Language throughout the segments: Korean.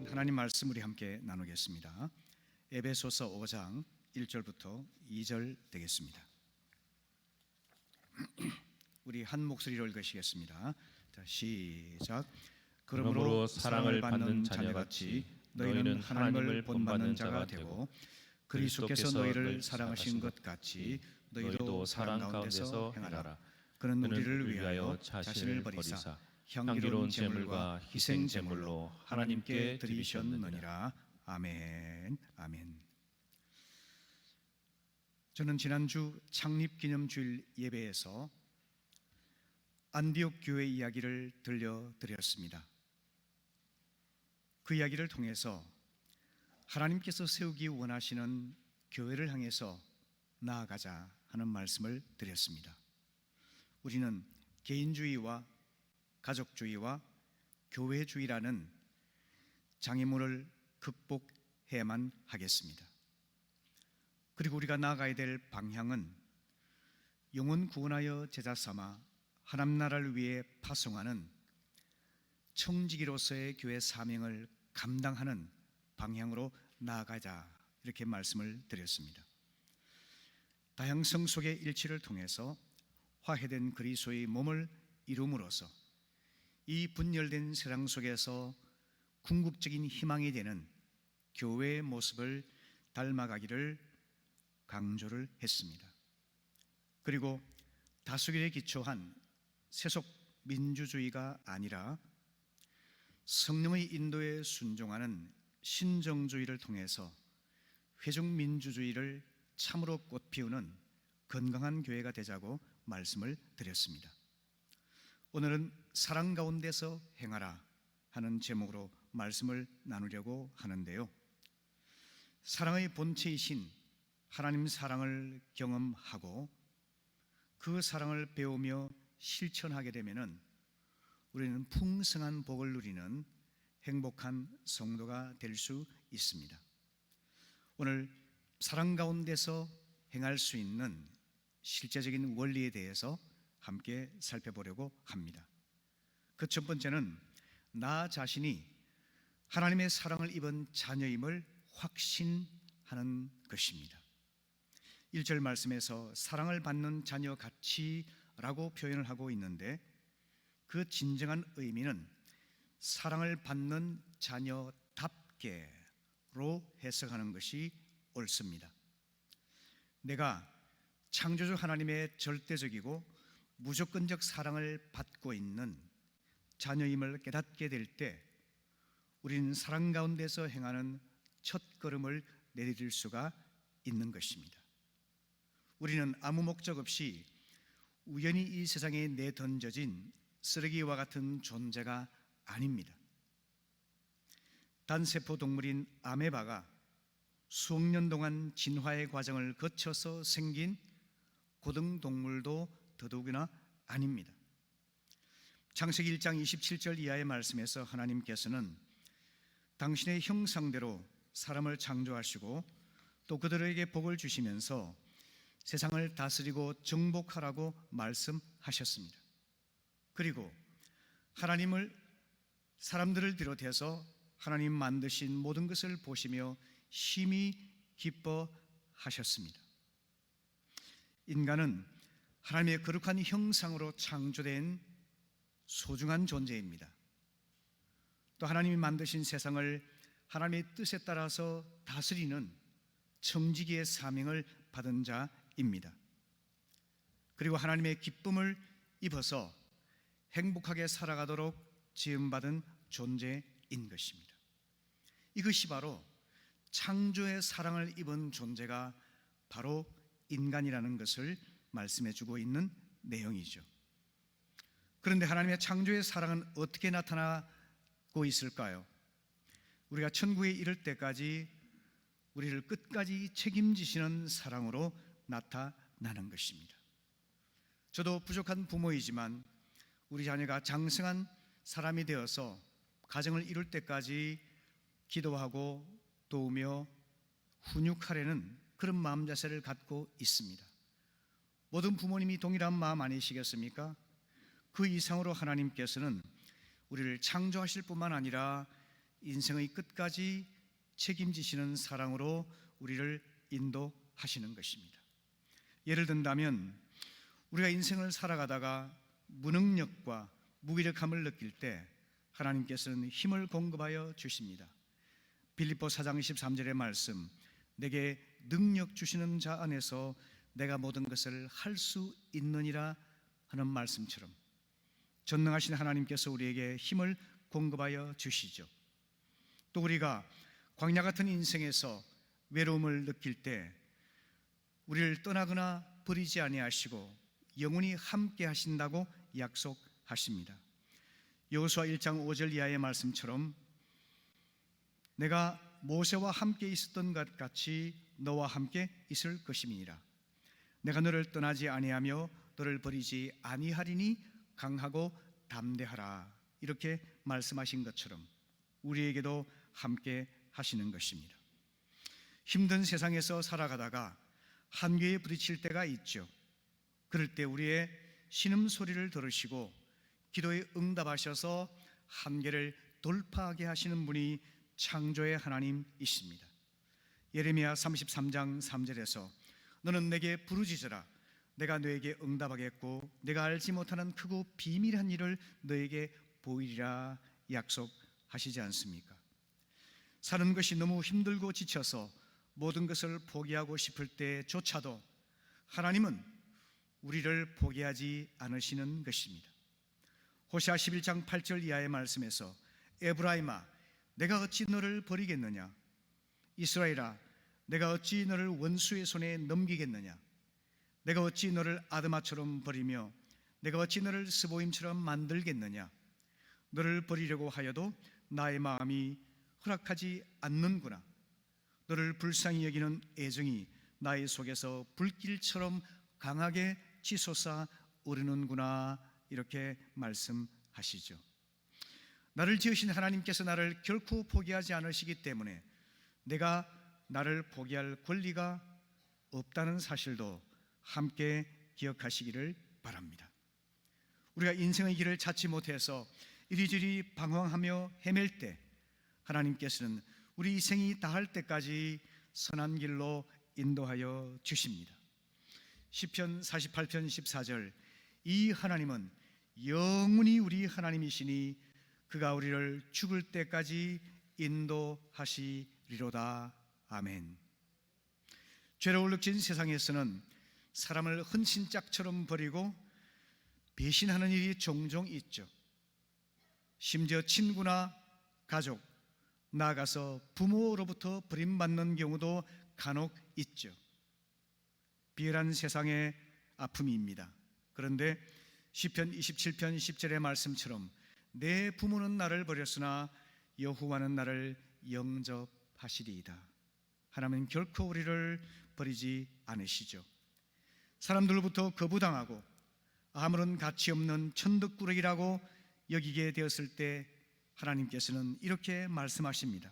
하나님 말씀 우리 함께 나누겠습니다. 에베소서 5장 1절부터 2절 되겠습니다. 우리 한 목소리로 읽으시겠습니다. 자, 시작. 그러므로 사랑을 받는 자녀같이 너희는 하나님을 본받는 자가 되고 그리스도께서 너희를 사랑하신 것 같이 너희도 사랑 가운데서 행하라. 그는 우리를 위하여 자신을 버리사 향기로운 제물과 희생 제물로 하나님께 드리셨느니라. 아멘. 아멘. 저는 지난주 창립기념주일 예배에서 안디옥 교회 이야기를 들려드렸습니다. 그 이야기를 통해서 하나님께서 세우기 원하시는 교회를 향해서 나아가자 하는 말씀을 드렸습니다. 우리는 개인주의와 가족주의와 교회주의라는 장애물을 극복해야만 하겠습니다. 그리고 우리가 나아가야 될 방향은 영혼 구원하여 제자 삼아 하나님 나라를 위해 파송하는 청지기로서의 교회 사명을 감당하는 방향으로 나아가자, 이렇게 말씀을 드렸습니다. 다양성 속의 일치를 통해서 화해된 그리스도의 몸을 이룸으로써 이 분열된 세상 속에서 궁극적인 희망이 되는 교회의 모습을 닮아가기를 강조를 했습니다. 그리고 다수결에 기초한 세속 민주주의가 아니라 성령의 인도에 순종하는 신정주의를 통해서 회중민주주의를 참으로 꽃피우는 건강한 교회가 되자고 말씀을 드렸습니다. 오늘은 사랑 가운데서 행하라 하는 제목으로 말씀을 나누려고 하는데요, 사랑의 본체이신 하나님 사랑을 경험하고 그 사랑을 배우며 실천하게 되면은 우리는 풍성한 복을 누리는 행복한 성도가 될 수 있습니다. 오늘 사랑 가운데서 행할 수 있는 실제적인 원리에 대해서 함께 살펴보려고 합니다. 그 첫 번째는 나 자신이 하나님의 사랑을 입은 자녀임을 확신하는 것입니다. 1절 말씀에서 사랑을 받는 자녀같이라고 표현을 하고 있는데, 그 진정한 의미는 사랑을 받는 자녀답게로 해석하는 것이 옳습니다. 내가 창조주 하나님의 절대적이고 무조건적 사랑을 받고 있는 자녀임을 깨닫게 될 때 우리는 사랑 가운데서 행하는 첫 걸음을 내디딜 수가 있는 것입니다. 우리는 아무 목적 없이 우연히 이 세상에 내던져진 쓰레기와 같은 존재가 아닙니다. 단세포 동물인 아메바가 수억 년 동안 진화의 과정을 거쳐서 생긴 고등동물도 더더욱이나 아닙니다. 창세기 1장 27절 이하의 말씀에서 하나님께서는 당신의 형상대로 사람을 창조하시고 또 그들에게 복을 주시면서 세상을 다스리고 정복하라고 말씀하셨습니다. 그리고 하나님을, 사람들을 비롯해서 하나님 만드신 모든 것을 보시며 심히 기뻐하셨습니다. 인간은 하나님의 거룩한 형상으로 창조된 소중한 존재입니다. 또 하나님이 만드신 세상을 하나님의 뜻에 따라서 다스리는 청지기의 사명을 받은 자입니다. 그리고 하나님의 기쁨을 입어서 행복하게 살아가도록 지음받은 존재인 것입니다. 이것이 바로 창조의 사랑을 입은 존재가 바로 인간이라는 것을 말씀해 주고 있는 내용이죠. 그런데 하나님의 창조의 사랑은 어떻게 나타나고 있을까요? 우리가 천국에 이를 때까지 우리를 끝까지 책임지시는 사랑으로 나타나는 것입니다. 저도 부족한 부모이지만 우리 자녀가 장성한 사람이 되어서 가정을 이룰 때까지 기도하고 도우며 훈육하려는 그런 마음 자세를 갖고 있습니다. 모든 부모님이 동일한 마음 아니시겠습니까? 그 이상으로 하나님께서는 우리를 창조하실 뿐만 아니라 인생의 끝까지 책임지시는 사랑으로 우리를 인도하시는 것입니다. 예를 든다면 우리가 인생을 살아가다가 무능력과 무기력함을 느낄 때 하나님께서는 힘을 공급하여 주십니다. 빌립보 4장 23절의 말씀, 내게 능력 주시는 자 안에서 내가 모든 것을 할 수 있느니라 하는 말씀처럼 전능하신 하나님께서 우리에게 힘을 공급하여 주시죠. 또 우리가 광야 같은 인생에서 외로움을 느낄 때 우리를 떠나거나 버리지 아니하시고 영원히 함께 하신다고 약속하십니다. 여호수아 1장 5절 이하의 말씀처럼 내가 모세와 함께 있었던 것 같이 너와 함께 있을 것임이니라. 내가 너를 떠나지 아니하며 너를 버리지 아니하리니 강하고 담대하라. 이렇게 말씀하신 것처럼 우리에게도 함께 하시는 것입니다. 힘든 세상에서 살아가다가 한계에 부딪힐 때가 있죠. 그럴 때 우리의 신음소리를 들으시고 기도에 응답하셔서 한계를 돌파하게 하시는 분이 창조의 하나님이십니다. 예레미야 33장 3절에서 너는 내게 부르짖으라. 내가 너에게 응답하겠고 내가 알지 못하는 크고 비밀한 일을 너에게 보이리라 약속하시지 않습니까? 사는 것이 너무 힘들고 지쳐서 모든 것을 포기하고 싶을 때조차도 하나님은 우리를 포기하지 않으시는 것입니다. 호시아 11장 8절 이하의 말씀에서 에브라임아 내가 어찌 너를 버리겠느냐, 이스라엘아 내가 어찌 너를 원수의 손에 넘기겠느냐, 내가 어찌 너를 아드마처럼 버리며 내가 어찌 너를 스보임처럼 만들겠느냐, 너를 버리려고 하여도 나의 마음이 허락하지 않는구나, 너를 불쌍히 여기는 애정이 나의 속에서 불길처럼 강하게 치솟아 오르는구나. 이렇게 말씀하시죠. 나를 지으신 하나님께서 나를 결코 포기하지 않으시기 때문에 내가 나를 포기할 권리가 없다는 사실도 함께 기억하시기를 바랍니다. 우리가 인생의 길을 찾지 못해서 이리저리 방황하며 헤맬 때 하나님께서는 우리 이생이 다할 때까지 선한 길로 인도하여 주십니다. 시편 48편 14절 이 하나님은 영원히 우리 하나님이시니 그가 우리를 죽을 때까지 인도하시리로다. 아멘. 죄로 얼룩진 세상에서는 사람을 헌신짝처럼 버리고 배신하는 일이 종종 있죠. 심지어 친구나 가족, 나아가서 부모로부터 버림받는 경우도 간혹 있죠. 비열한 세상의 아픔입니다. 그런데 시편 27편 10절의 말씀처럼 내 부모는 나를 버렸으나 여호와는 나를 영접하시리이다. 하나님은 결코 우리를 버리지 않으시죠. 사람들로부터 거부당하고 아무런 가치 없는 천덕꾸러기라고 여기게 되었을 때 하나님께서는 이렇게 말씀하십니다.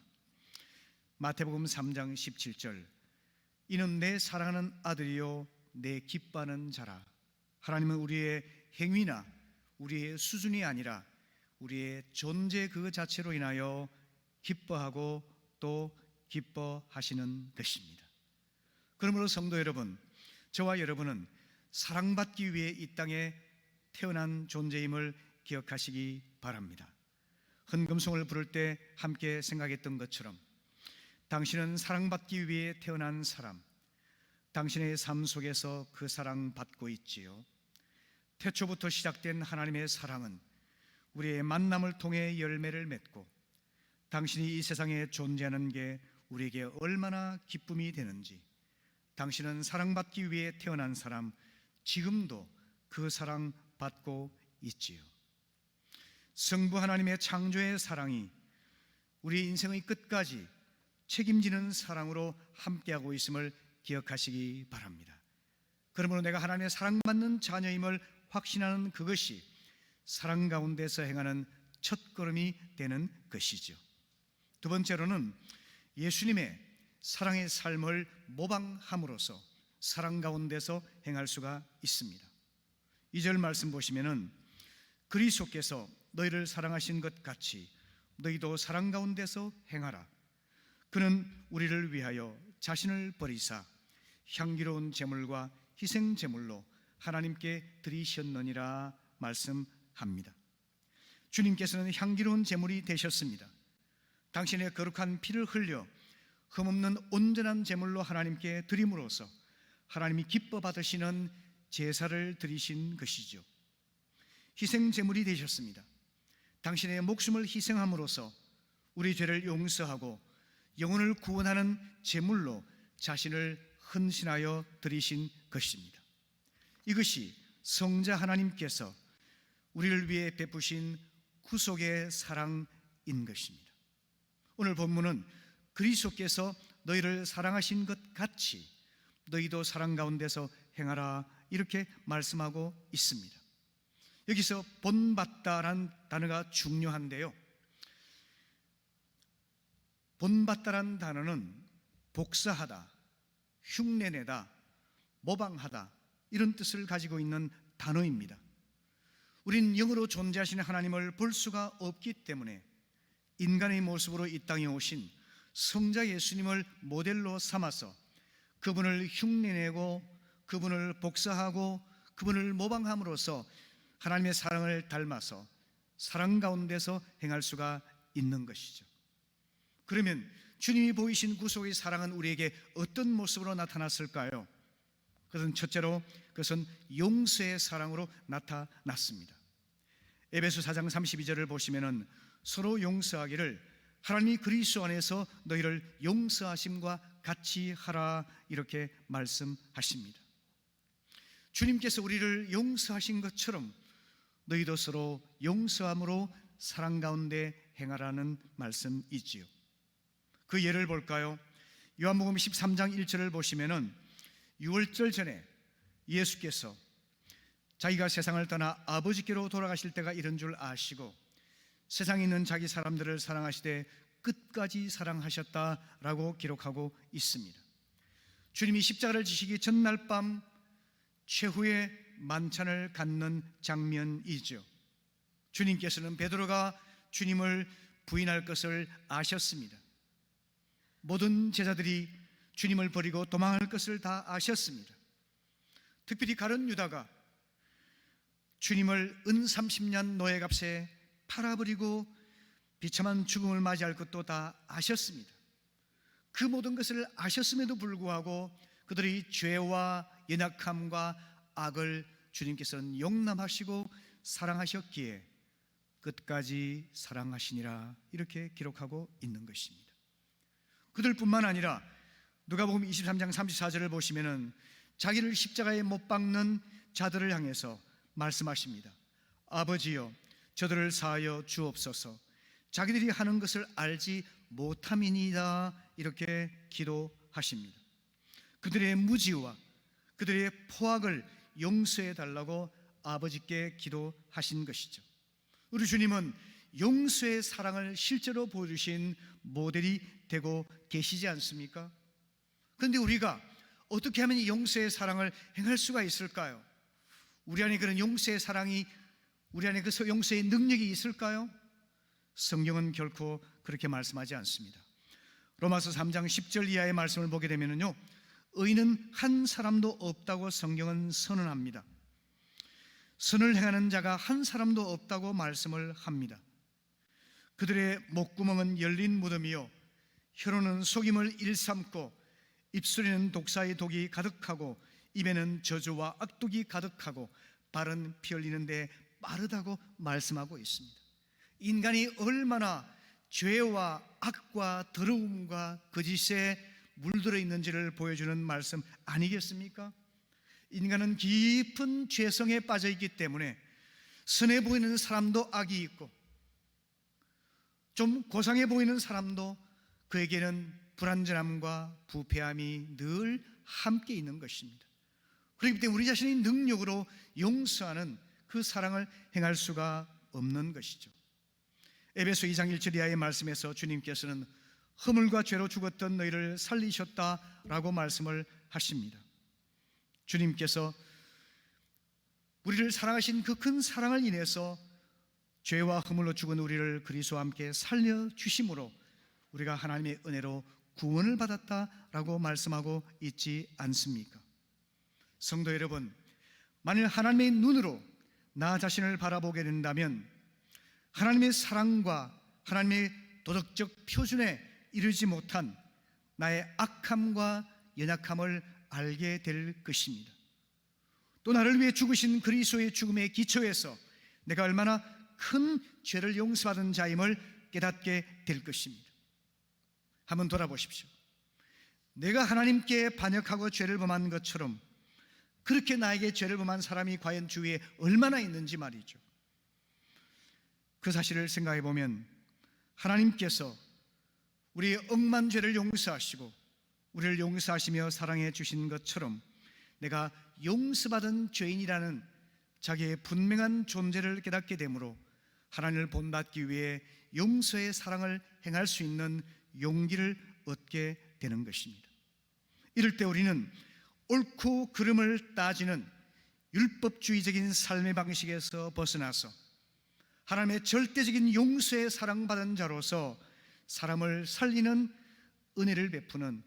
마태복음 3장 17절 이는 내 사랑하는 아들이요 내 기뻐하는 자라. 하나님은 우리의 행위나 우리의 수준이 아니라 우리의 존재 그 자체로 인하여 기뻐하고 또 기뻐하시는 것입니다. 그러므로 성도 여러분, 저와 여러분은 사랑받기 위해 이 땅에 태어난 존재임을 기억하시기 바랍니다. 헌금송을 부를 때 함께 생각했던 것처럼 당신은 사랑받기 위해 태어난 사람, 당신의 삶 속에서 그 사랑 받고 있지요. 태초부터 시작된 하나님의 사랑은 우리의 만남을 통해 열매를 맺고 당신이 이 세상에 존재하는 게 우리에게 얼마나 기쁨이 되는지, 당신은 사랑받기 위해 태어난 사람, 지금도 그 사랑 받고 있지요. 성부 하나님의 창조의 사랑이 우리 인생의 끝까지 책임지는 사랑으로 함께하고 있음을 기억하시기 바랍니다. 그러므로 내가 하나님의 사랑받는 자녀임을 확신하는 그것이 사랑 가운데서 행하는 첫걸음이 되는 것이죠. 두 번째로는 예수님의 사랑의 삶을 모방함으로써 사랑 가운데서 행할 수가 있습니다. 2절 말씀 보시면은 그리스도께서 너희를 사랑하신 것 같이 너희도 사랑 가운데서 행하라. 그는 우리를 위하여 자신을 버리사 향기로운 제물과 희생 제물로 하나님께 드리셨느니라 말씀합니다. 주님께서는 향기로운 제물이 되셨습니다. 당신의 거룩한 피를 흘려 흠없는 온전한 제물로 하나님께 드림으로써 하나님이 기뻐 받으시는 제사를 드리신 것이죠. 희생 제물이 되셨습니다. 당신의 목숨을 희생함으로써 우리 죄를 용서하고 영혼을 구원하는 제물로 자신을 헌신하여 드리신 것입니다. 이것이 성자 하나님께서 우리를 위해 베푸신 구속의 사랑인 것입니다. 오늘 본문은 그리스도께서 너희를 사랑하신 것 같이 너희도 사랑 가운데서 행하라 이렇게 말씀하고 있습니다. 여기서 본받다라는 단어가 중요한데요, 본받다라는 단어는 복사하다, 흉내내다, 모방하다 이런 뜻을 가지고 있는 단어입니다. 우리는 영으로 존재하시는 하나님을 볼 수가 없기 때문에 인간의 모습으로 이 땅에 오신 성자 예수님을 모델로 삼아서 그분을 흉내내고 그분을 복사하고 그분을 모방함으로써 하나님의 사랑을 닮아서 사랑 가운데서 행할 수가 있는 것이죠. 그러면 주님이 보이신 구속의 사랑은 우리에게 어떤 모습으로 나타났을까요? 그것은 첫째로 그것은 용서의 사랑으로 나타났습니다. 에베소 4장 32절을 보시면은 서로 용서하기를 하나님이 그리스도 안에서 너희를 용서하심과 같이 하라 이렇게 말씀하십니다. 주님께서 우리를 용서하신 것처럼 너희도 서로 용서함으로 사랑 가운데 행하라는 말씀이지요. 그 예를 볼까요? 요한복음 13장 1절을 보시면은 유월절 전에 예수께서 자기가 세상을 떠나 아버지께로 돌아가실 때가 이른 줄 아시고 세상에 있는 자기 사람들을 사랑하시되 끝까지 사랑하셨다라고 기록하고 있습니다. 주님이 십자가를 지시기 전날 밤 최후의 만찬을 갖는 장면이죠. 주님께서는 베드로가 주님을 부인할 것을 아셨습니다. 모든 제자들이 주님을 버리고 도망할 것을 다 아셨습니다. 특별히 가룟 유다가 주님을 은 30년 노예값에 팔아버리고 비참한 죽음을 맞이할 것도 다 아셨습니다. 그 모든 것을 아셨음에도 불구하고 그들의 죄와 연약함과 악을 주님께서는 용납하시고 사랑하셨기에 끝까지 사랑하시니라 이렇게 기록하고 있는 것입니다. 그들뿐만 아니라 누가복음 23장 34절을 보시면은 자기를 십자가에 못 박는 자들을 향해서 말씀하십니다. 아버지여 저들을 사하여 주옵소서 자기들이 하는 것을 알지 못함이니이다 이렇게 기도하십니다. 그들의 무지와 그들의 포악을 용서해 달라고 아버지께 기도하신 것이죠. 우리 주님은 용서의 사랑을 실제로 보여주신 모델이 되고 계시지 않습니까? 그런데 우리가 어떻게 하면 이 용서의 사랑을 행할 수가 있을까요? 우리 안에 그런 용서의 사랑이, 우리 안에 그 용서의 능력이 있을까요? 성경은 결코 그렇게 말씀하지 않습니다. 로마서 3장 10절 이하의 말씀을 보게 되면요, 의인은 한 사람도 없다고 성경은 선언합니다. 선을 행하는 자가 한 사람도 없다고 말씀을 합니다. 그들의 목구멍은 열린 무덤이요 혀로는 속임을 일삼고 입술에는 독사의 독이 가득하고 입에는 저주와 악독이 가득하고 발은 피 흘리는데 빠르다고 말씀하고 있습니다. 인간이 얼마나 죄와 악과 더러움과 거짓에 물들어 있는지를 보여주는 말씀 아니겠습니까? 인간은 깊은 죄성에 빠져 있기 때문에 선해 보이는 사람도 악이 있고 좀 고상해 보이는 사람도 그에게는 불완전함과 부패함이 늘 함께 있는 것입니다. 그렇기 때문에 우리 자신의 능력으로 용서하는 그 사랑을 행할 수가 없는 것이죠. 에베소 2장 1절 이하의 말씀에서 주님께서는 허물과 죄로 죽었던 너희를 살리셨다라고 말씀을 하십니다. 주님께서 우리를 사랑하신 그 큰 사랑을 인해서 죄와 허물로 죽은 우리를 그리스도와 함께 살려주심으로 우리가 하나님의 은혜로 구원을 받았다라고 말씀하고 있지 않습니까? 성도 여러분, 만일 하나님의 눈으로 나 자신을 바라보게 된다면 하나님의 사랑과 하나님의 도덕적 표준에 이르지 못한 나의 악함과 연약함을 알게 될 것입니다. 또 나를 위해 죽으신 그리스도의 죽음의 기초에서 내가 얼마나 큰 죄를 용서받은 자임을 깨닫게 될 것입니다. 한번 돌아보십시오. 내가 하나님께 반역하고 죄를 범한 것처럼 그렇게 나에게 죄를 범한 사람이 과연 주위에 얼마나 있는지 말이죠. 그 사실을 생각해 보면 하나님께서 우리의 억만 죄를 용서하시고 우리를 용서하시며 사랑해 주신 것처럼 내가 용서받은 죄인이라는 자기의 분명한 존재를 깨닫게 되므로 하나님을 본받기 위해 용서의 사랑을 행할 수 있는 용기를 얻게 되는 것입니다. 이럴 때 우리는 옳고 그름을 따지는 율법주의적인 삶의 방식에서 벗어나서 하나님의 절대적인 용서에 사랑받은 자로서 사람을 살리는 은혜를 베푸는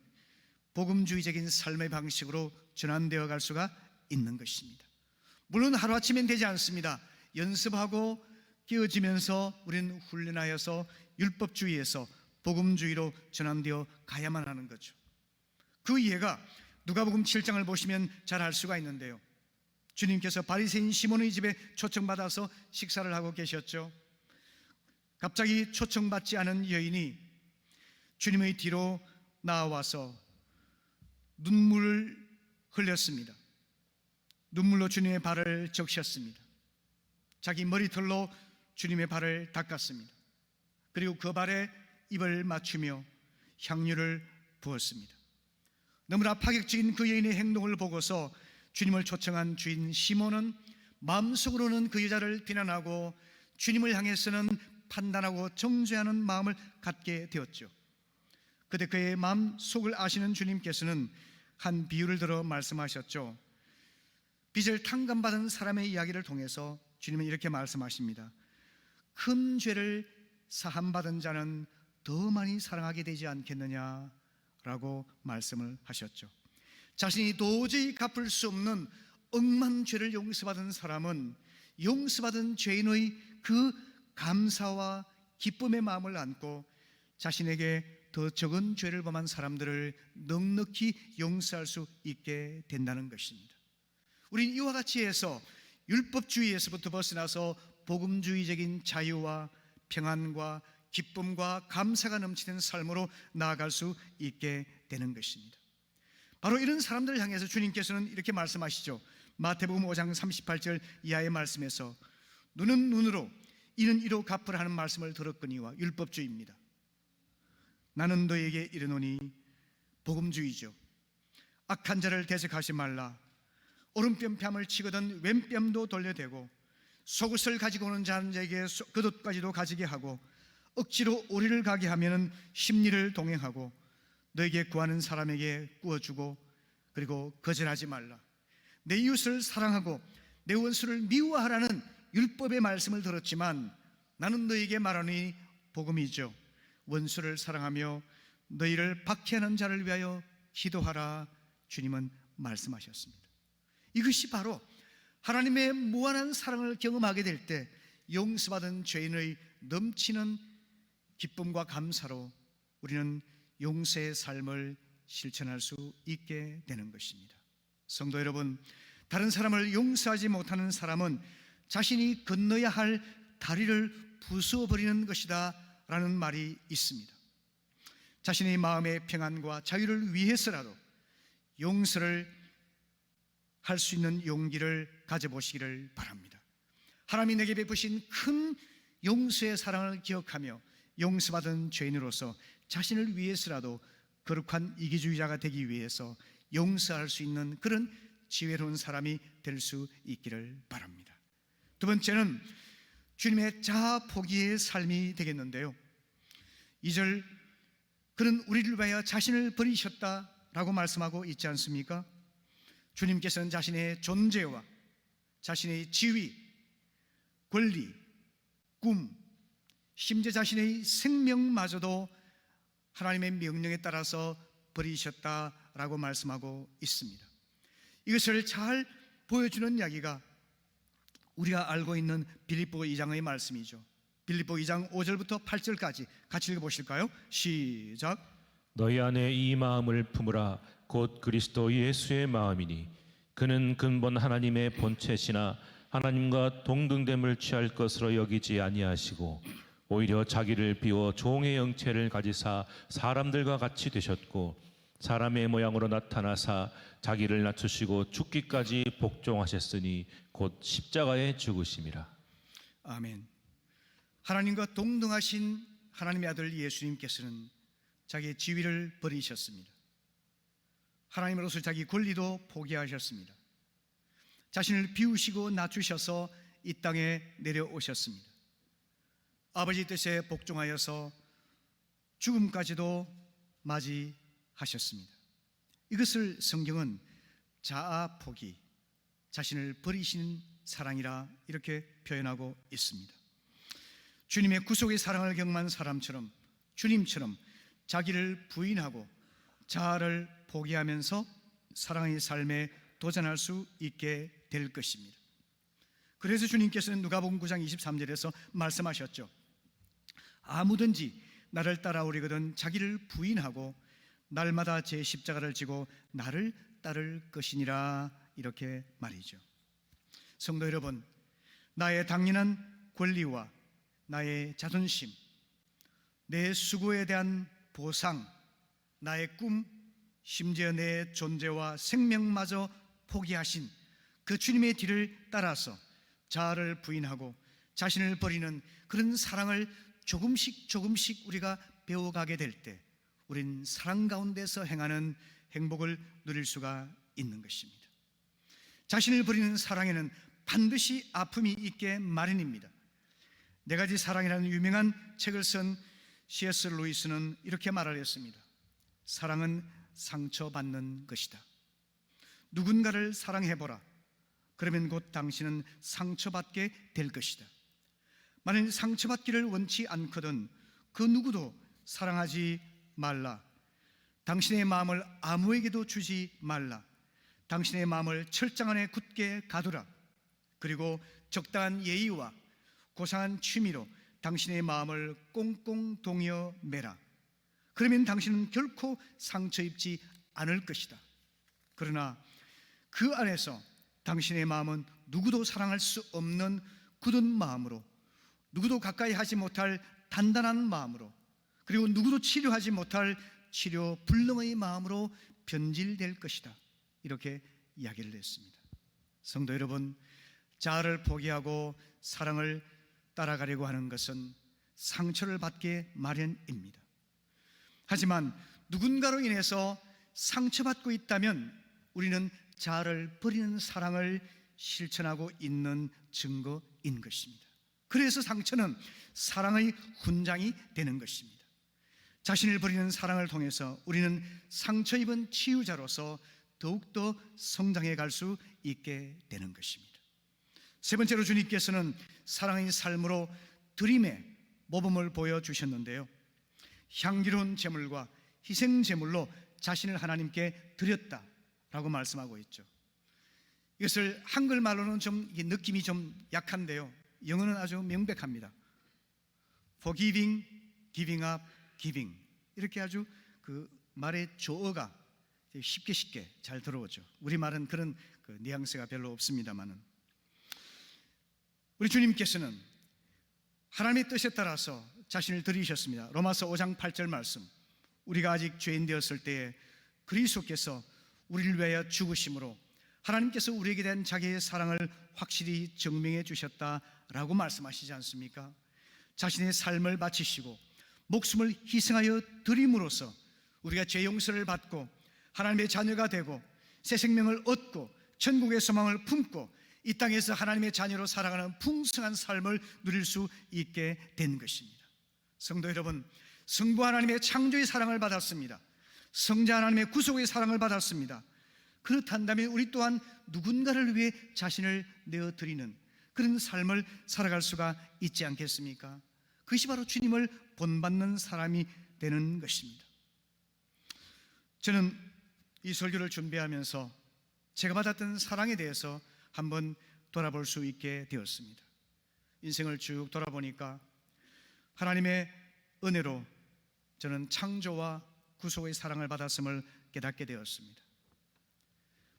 복음주의적인 삶의 방식으로 전환되어 갈 수가 있는 것입니다. 물론 하루아침엔 되지 않습니다. 연습하고 깨어지면서 우리는 훈련하여서 율법주의에서 복음주의로 전환되어 가야만 하는 거죠. 그 이해가 누가복음 7장을 보시면 잘 알 수가 있는데요. 주님께서 바리새인 시몬의 집에 초청받아서 식사를 하고 계셨죠. 갑자기 초청받지 않은 여인이 주님의 뒤로 나와서 눈물을 흘렸습니다. 눈물로 주님의 발을 적셨습니다. 자기 머리털로 주님의 발을 닦았습니다. 그리고 그 발에 입을 맞추며 향유를 부었습니다. 너무나 파격적인 그 여인의 행동을 보고서 주님을 초청한 주인 시몬은 마음속으로는 그 여자를 비난하고 주님을 향해서는 판단하고 정죄하는 마음을 갖게 되었죠. 그때 그의 마음속을 아시는 주님께서는 한 비유를 들어 말씀하셨죠. 빚을 탕감받은 사람의 이야기를 통해서 주님은 이렇게 말씀하십니다. 큰 죄를 사함받은 자는 더 많이 사랑하게 되지 않겠느냐라고 말씀을 하셨죠. 자신이 도저히 갚을 수 없는 억만 죄를 용서받은 사람은 용서받은 죄인의 그 감사와 기쁨의 마음을 안고 자신에게 더 적은 죄를 범한 사람들을 넉넉히 용서할 수 있게 된다는 것입니다. 우리는 이와 같이 해서 율법주의에서부터 벗어나서 복음주의적인 자유와 평안과 기쁨과 감사가 넘치는 삶으로 나아갈 수 있게 되는 것입니다. 바로 이런 사람들을 향해서 주님께서는 이렇게 말씀하시죠. 마태복음 5장 38절 이하의 말씀에서 눈은 눈으로 이는 이로 갚으라 하는 말씀을 들었거니와 율법주의입니다. 나는 너에게 이르노니 복음주의죠. 악한 자를 대적하지 말라. 오른편 뺨을 치거든 왼뺨도 돌려대고 속옷을 가지고 오는 자에게 겉옷까지도 가지게 하고 억지로 오리를 가게 하면 심리를 동행하고 너에게 구하는 사람에게 구워주고 그리고 거절하지 말라. 내 이웃을 사랑하고 내 원수를 미워하라는 율법의 말씀을 들었지만 나는 너에게 말하니 복음이죠. 원수를 사랑하며 너희를 박해하는 자를 위하여 기도하라. 주님은 말씀하셨습니다. 이것이 바로 하나님의 무한한 사랑을 경험하게 될 때 용서받은 죄인의 넘치는 기쁨과 감사로 우리는 용서의 삶을 실천할 수 있게 되는 것입니다. 성도 여러분, 다른 사람을 용서하지 못하는 사람은 자신이 건너야 할 다리를 부수어버리는 것이다 라는 말이 있습니다. 자신의 마음의 평안과 자유를 위해서라도 용서를 할 수 있는 용기를 가져보시기를 바랍니다. 하나님이 내게 베푸신 큰 용서의 사랑을 기억하며 용서받은 죄인으로서 자신을 위해서라도 거룩한 이기주의자가 되기 위해서 용서할 수 있는 그런 지혜로운 사람이 될 수 있기를 바랍니다. 두 번째는 주님의 자아포기의 삶이 되겠는데요. 2절 그는 우리를 위하여 자신을 버리셨다라고 말씀하고 있지 않습니까? 주님께서는 자신의 존재와 자신의 지위, 권리, 꿈, 심지어 자신의 생명마저도 하나님의 명령에 따라서 버리셨다라고 말씀하고 있습니다. 이것을 잘 보여주는 이야기가 우리가 알고 있는 빌립보 2장의 말씀이죠. 빌립보 2장 5절부터 8절까지 같이 읽어보실까요? 시작. 너희 안에 이 마음을 품으라. 곧 그리스도 예수의 마음이니 그는 근본 하나님의 본체시나 하나님과 동등됨을 취할 것으로 여기지 아니하시고 오히려 자기를 비워 종의 형체를 가지사 사람들과 같이 되셨고 사람의 모양으로 나타나사 자기를 낮추시고 죽기까지 복종하셨으니 곧 십자가에 죽으심이라. 아멘. 하나님과 동등하신 하나님의 아들 예수님께서는 자기의 지위를 버리셨습니다. 하나님으로서 자기 권리도 포기하셨습니다. 자신을 비우시고 낮추셔서 이 땅에 내려오셨습니다. 아버지 뜻에 복종하여서 죽음까지도 맞이하셨습니다. 이것을 성경은 자아 포기, 자신을 버리시는 사랑이라 이렇게 표현하고 있습니다. 주님의 구속의 사랑을 경험한 사람처럼, 주님처럼 자기를 부인하고 자아를 포기하면서 사랑의 삶에 도전할 수 있게 될 것입니다. 그래서 주님께서는 누가복음 9장 23절에서 말씀하셨죠. 아무든지 나를 따라오려거든 자기를 부인하고 날마다 제 십자가를 지고 나를 따를 것이니라, 이렇게 말이죠. 성도 여러분, 나의 당연한 권리와 나의 자존심, 내 수고에 대한 보상, 나의 꿈, 심지어 내 존재와 생명마저 포기하신 그 주님의 뒤를 따라서 자아를 부인하고 자신을 버리는 그런 사랑을 조금씩 우리가 배워가게 될 때 우린 사랑 가운데서 행하는 행복을 누릴 수가 있는 것입니다. 자신을 버리는 사랑에는 반드시 아픔이 있게 마련입니다. 네 가지 사랑이라는 유명한 책을 쓴 C.S. 루이스는 이렇게 말하였습니다. 사랑은 상처받는 것이다. 누군가를 사랑해보라. 그러면 곧 당신은 상처받게 될 것이다. 만일 상처받기를 원치 않거든 그 누구도 사랑하지 말라. 당신의 마음을 아무에게도 주지 말라. 당신의 마음을 철장 안에 굳게 가두라. 그리고 적당한 예의와 고상한 취미로 당신의 마음을 꽁꽁 동여 매라. 그러면 당신은 결코 상처 입지 않을 것이다. 그러나 그 안에서 당신의 마음은 누구도 사랑할 수 없는 굳은 마음으로, 누구도 가까이 하지 못할 단단한 마음으로, 그리고 누구도 치료하지 못할 치료 불능의 마음으로 변질될 것이다. 이렇게 이야기를 했습니다. 성도 여러분, 자아를 포기하고 사랑을 따라가려고 하는 것은 상처를 받게 마련입니다. 하지만 누군가로 인해서 상처받고 있다면 우리는 자아를 버리는 사랑을 실천하고 있는 증거인 것입니다. 그래서 상처는 사랑의 훈장이 되는 것입니다. 자신을 버리는 사랑을 통해서 우리는 상처 입은 치유자로서 더욱더 성장해 갈 수 있게 되는 것입니다. 세 번째로 주님께서는 사랑의 삶으로 드림의 모범을 보여주셨는데요, 향기로운 제물과 희생 제물로 자신을 하나님께 드렸다라고 말씀하고 있죠. 이것을 한글말로는 좀 느낌이 좀 약한데요, 영어는 아주 명백합니다. Forgiving, giving up, giving. 이렇게 아주 그 말의 조어가 쉽게 잘 들어오죠. 우리말은 그런 그 뉘앙스가 별로 없습니다만은, 우리 주님께서는 하나님의 뜻에 따라서 자신을 드리셨습니다. 로마서 5장 8절 말씀, 우리가 아직 죄인 되었을 때에 그리스도께서 우리를 위하여 죽으심으로 하나님께서 우리에게 대한 자기의 사랑을 확실히 증명해 주셨다라고 말씀하시지 않습니까? 자신의 삶을 바치시고 목숨을 희생하여 드림으로써 우리가 죄 용서를 받고 하나님의 자녀가 되고 새 생명을 얻고 천국의 소망을 품고 이 땅에서 하나님의 자녀로 살아가는 풍성한 삶을 누릴 수 있게 된 것입니다. 성도 여러분, 성부 하나님의 창조의 사랑을 받았습니다. 성자 하나님의 구속의 사랑을 받았습니다. 그렇단다면 우리 또한 누군가를 위해 자신을 내어드리는 그런 삶을 살아갈 수가 있지 않겠습니까? 그것이 바로 주님을 본받는 사람이 되는 것입니다. 저는 이 설교를 준비하면서 제가 받았던 사랑에 대해서 한번 돌아볼 수 있게 되었습니다. 인생을 쭉 돌아보니까 하나님의 은혜로 저는 창조와 구속의 사랑을 받았음을 깨닫게 되었습니다.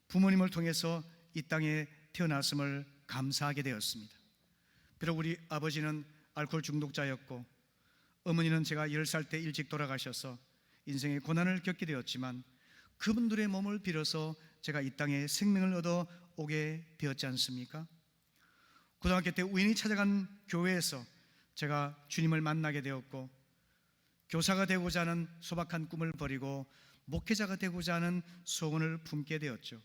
부모님을 통해서 이 땅에 태어났음을 감사하게 되었습니다. 비록 우리 아버지는 알코올 중독자였고 어머니는 제가 10살 때 일찍 돌아가셔서 인생의 고난을 겪게 되었지만 그분들의 몸을 빌어서 제가 이 땅에 생명을 얻어 오게 되었지 않습니까? 고등학교 때 우연히 찾아간 교회에서 제가 주님을 만나게 되었고, 교사가 되고자 하는 소박한 꿈을 버리고 목회자가 되고자 하는 소원을 품게 되었죠.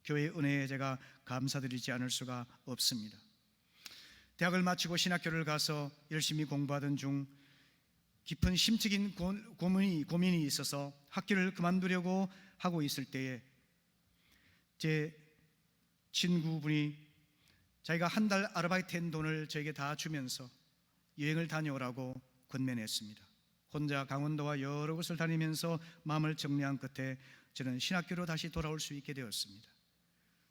교회의 은혜에 제가 감사드리지 않을 수가 없습니다. 대학을 마치고 신학교를 가서 열심히 공부하던 중 깊은 심적인 고민이 있어서 학교를 그만두려고 하고 있을 때에 제 친구분이 자기가 한 달 아르바이트한 돈을 저에게 다 주면서 여행을 다녀오라고 권면했습니다. 혼자 강원도와 여러 곳을 다니면서 마음을 정리한 끝에 저는 신학교로 다시 돌아올 수 있게 되었습니다.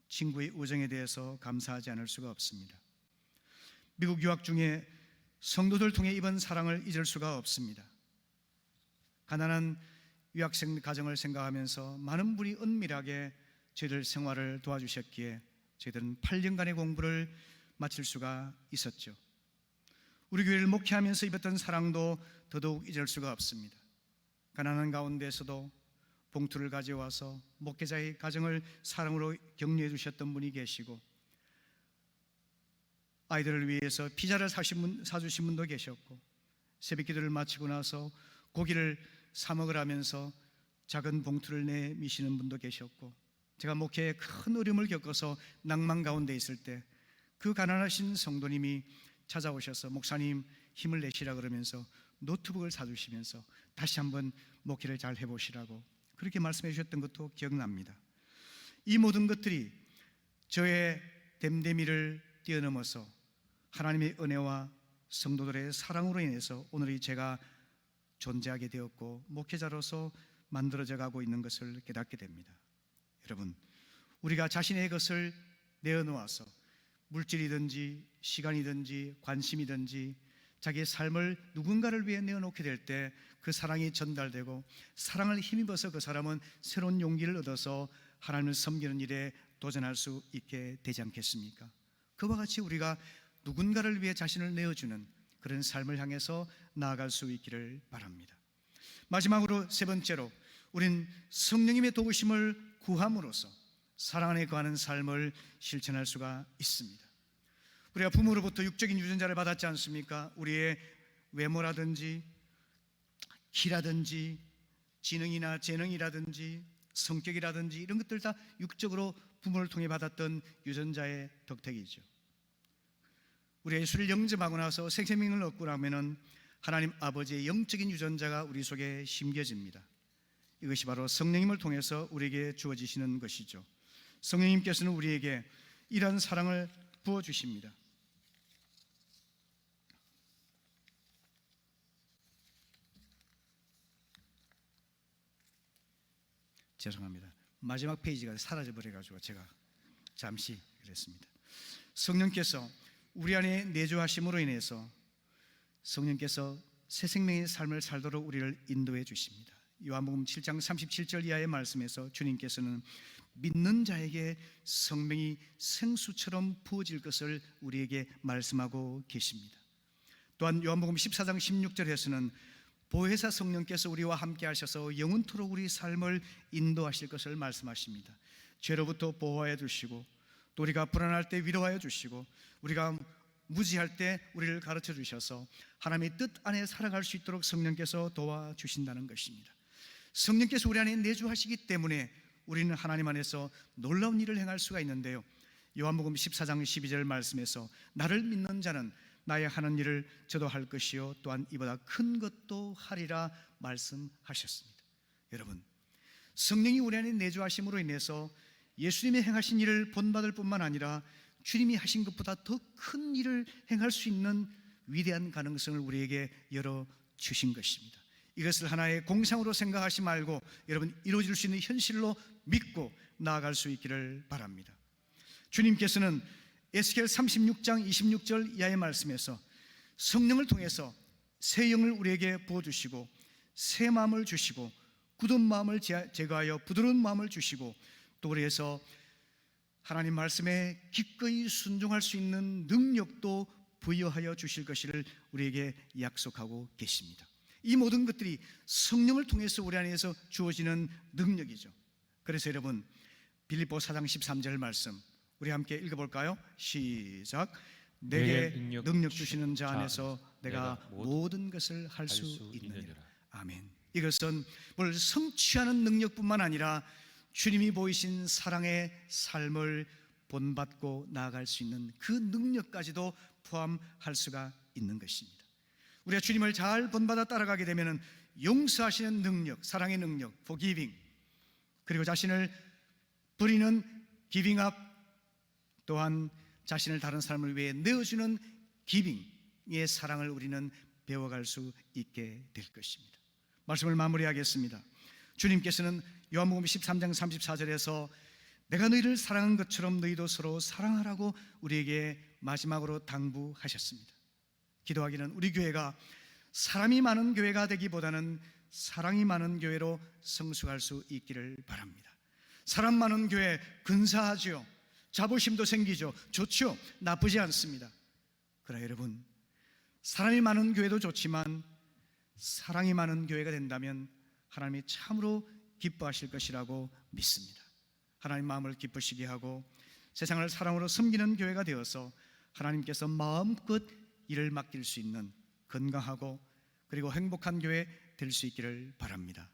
친구의 우정에 대해서 감사하지 않을 수가 없습니다. 미국 유학 중에 성도들 통해 입은 사랑을 잊을 수가 없습니다. 가난한 유학생 가정을 생각하면서 많은 분이 은밀하게 저희들 생활을 도와주셨기에 저희들은 8년간의 공부를 마칠 수가 있었죠. 우리 교회를 목회하면서 입었던 사랑도 더더욱 잊을 수가 없습니다. 가난한 가운데서도 봉투를 가져와서 목회자의 가정을 사랑으로 격려해 주셨던 분이 계시고, 아이들을 위해서 피자를 사주신 분도 계셨고, 새벽기도를 마치고 나서 고기를 사 먹으라면서 작은 봉투를 내미시는 분도 계셨고, 제가 목회에 큰 어려움을 겪어서 낭만 가운데 있을 때 그 가난하신 성도님이 찾아오셔서 목사님 힘을 내시라 그러면서 노트북을 사주시면서 다시 한번 목회를 잘 해보시라고 그렇게 말씀해 주셨던 것도 기억납니다. 이 모든 것들이 저의 댐댐이를 뛰어넘어서 하나님의 은혜와 성도들의 사랑으로 인해서 오늘의 제가 존재하게 되었고 목회자로서 만들어져 가고 있는 것을 깨닫게 됩니다. 여러분, 우리가 자신의 것을 내어놓아서 물질이든지 시간이든지 관심이든지 자기의 삶을 누군가를 위해 내어놓게 될 때 그 사랑이 전달되고 사랑을 힘입어서 그 사람은 새로운 용기를 얻어서 하나님을 섬기는 일에 도전할 수 있게 되지 않겠습니까? 그와 같이 우리가 누군가를 위해 자신을 내어주는 그런 삶을 향해서 나아갈 수 있기를 바랍니다. 마지막으로 세 번째로, 우린 성령님의 도우심을 구함으로써 사랑 안에 거하는 삶을 실천할 수가 있습니다. 우리가 부모로부터 육적인 유전자를 받았지 않습니까? 우리의 외모라든지 키라든지 지능이나 재능이라든지 성격이라든지 이런 것들 다 육적으로 부모를 통해 받았던 유전자의 덕택이죠. 우리가 예수를 영접하고 나서 새 생명을 얻고 나면은 하나님 아버지의 영적인 유전자가 우리 속에 심겨집니다. 이것이 바로 성령님을 통해서 우리에게 주어지시는 것이죠. 성령님께서는 우리에게 이러한 사랑을 부어주십니다. 죄송합니다. 마지막 페이지가 사라져버려가지고 제가 잠시 그랬습니다. 성령께서 우리 안에 내주하심으로 인해서 성령께서 새 생명의 삶을 살도록 우리를 인도해 주십니다. 요한복음 7장 37절 이하의 말씀에서 주님께서는 믿는 자에게 성령이 생수처럼 부어질 것을 우리에게 말씀하고 계십니다. 또한 요한복음 14장 16절에서는 보혜사 성령께서 우리와 함께 하셔서 영원토록 우리 삶을 인도하실 것을 말씀하십니다. 죄로부터 보호하여 주시고, 또 우리가 불안할 때 위로하여 주시고, 우리가 무지할 때 우리를 가르쳐 주셔서 하나님의 뜻 안에 살아갈 수 있도록 성령께서 도와주신다는 것입니다. 성령께서 우리 안에 내주하시기 때문에 우리는 하나님 안에서 놀라운 일을 행할 수가 있는데요, 요한복음 14장 12절 말씀에서 나를 믿는 자는 나의 하는 일을 저도 할 것이요 또한 이보다 큰 것도 하리라 말씀하셨습니다. 여러분, 성령이 우리 안에 내주하심으로 인해서 예수님이 행하신 일을 본받을 뿐만 아니라 주님이 하신 것보다 더 큰 일을 행할 수 있는 위대한 가능성을 우리에게 열어주신 것입니다. 이것을 하나의 공상으로 생각하지 말고 여러분 이루어질 수 있는 현실로 믿고 나아갈 수 있기를 바랍니다. 주님께서는 에스겔 36장 26절 이하의 말씀에서 성령을 통해서 새 영을 우리에게 부어주시고 새 마음을 주시고 굳은 마음을 제거하여 부드러운 마음을 주시고 또 그래서 하나님 말씀에 기꺼이 순종할 수 있는 능력도 부여하여 주실 것을 우리에게 약속하고 계십니다. 이 모든 것들이 성령을 통해서 우리 안에서 주어지는 능력이죠. 그래서 여러분 빌립보 4장 13절 말씀 우리 함께 읽어볼까요? 시작. 내게 능력 주시는 자 안에서 내가 모든 것을 할 수 있느니라. 아멘. 이것은 뭘 성취하는 능력뿐만 아니라 주님이 보이신 사랑의 삶을 본받고 나아갈 수 있는 그 능력까지도 포함할 수가 있는 것입니다. 우리가 주님을 잘 본받아 따라가게 되면 용서하시는 능력, 사랑의 능력, forgiving, 그리고 자신을 부리는 giving up, 또한 자신을 다른 사람을 위해 내어주는 giving의 사랑을 우리는 배워갈 수 있게 될 것입니다. 말씀을 마무리하겠습니다. 주님께서는 요한복음 13장 34절에서 내가 너희를 사랑한 것처럼 너희도 서로 사랑하라고 우리에게 마지막으로 당부하셨습니다. 기도하기는 우리 교회가 사람이 많은 교회가 되기보다는 사랑이 많은 교회로 성숙할 수 있기를 바랍니다. 사람 많은 교회 근사하죠. 자부심도 생기죠. 좋죠. 나쁘지 않습니다. 그러나 여러분, 사람이 많은 교회도 좋지만 사랑이 많은 교회가 된다면 하나님이 참으로 기뻐하실 것이라고 믿습니다. 하나님 마음을 기쁘시게 하고 세상을 사랑으로 섬기는 교회가 되어서 하나님께서 마음껏 일을 맡길 수 있는 건강하고 그리고 행복한 교회 될 수 있기를 바랍니다.